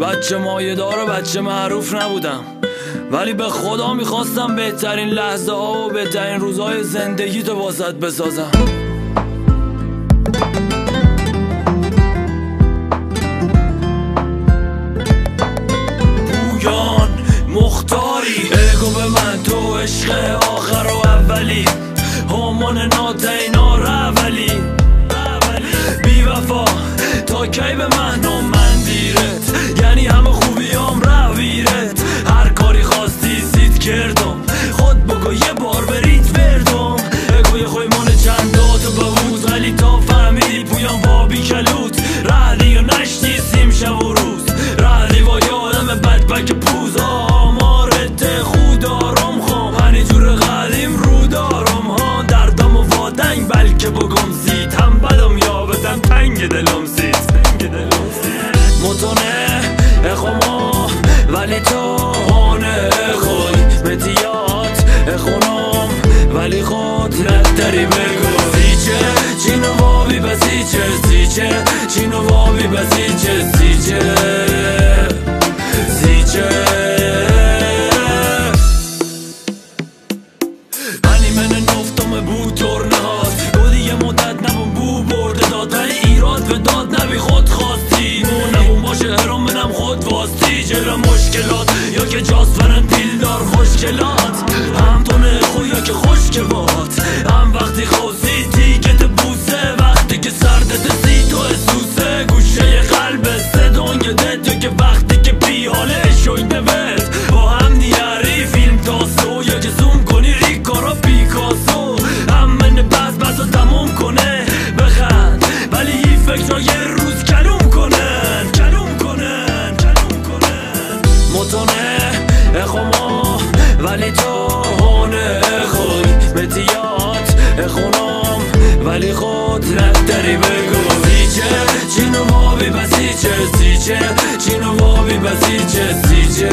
بچه مایه دار و بچه معروف نبودم، ولی به خدا میخواستم بهترین لحظه ها و بهترین روزهای زندگی تو واسط بسازم. پویان مختاری بگو به من تو عشق آخر و اولی، همان ناتینا رولی بی وفا تا کی به من و من دیرت، یعنی همه خوبیام رویرت. هر کاری خواستی سید کردم، خود بگو یه بار برید بردم. بگو یه خوی من چند داتو ببود، ولی تا فهمیدی پویان بابی کلوت. ردی و نشتی سیم شب و روز، ردی با یادم بدبک پوز. آمارت خود دارم خوام، هنی جور قدیم رو دارم ها. دردم و وادنگ بلکه بگم زید، هم بدم یا بدم تنگ دلم سید. متونه اخوما ولی تو هانه خوی متیات اخونم، ولی خود نداری بگو سیچه چینو وابی بسیچه سیچه چینو وابی بسیچه سیچه سیچه. منی من نفتم بو ترنه هاست، دو دیگه مدت نبون بو برده داد، ولی ایراد به داد نبی خود خواستی. نبون باشه هرام منم خود واستی. جلو مشکلات یا که جاست برن دیلدار خوشگلات، هم تو نخو یا که خوش که باد. هم وقتی خوزی تیکت بوسه، وقتی که سردت سی تو اسوسه. گوشه قلب صدانگ دت، که وقتی که بی حاله شویده بت. با هم نیاری فیلم تاسو، یا که زوم کنی ریکارا پیکاسو. هم من بس رو تموم کنه بخند، ولی این فکر رو یه روز کلوم کنن کلوم کنن کلوم کنن. متونه اخوما ولی تو هانه خوی متیات اخونم، ولی خود نداری بگو سیچه چینو وابی بسیچه سیچه چینو وابی بسیچه سیچه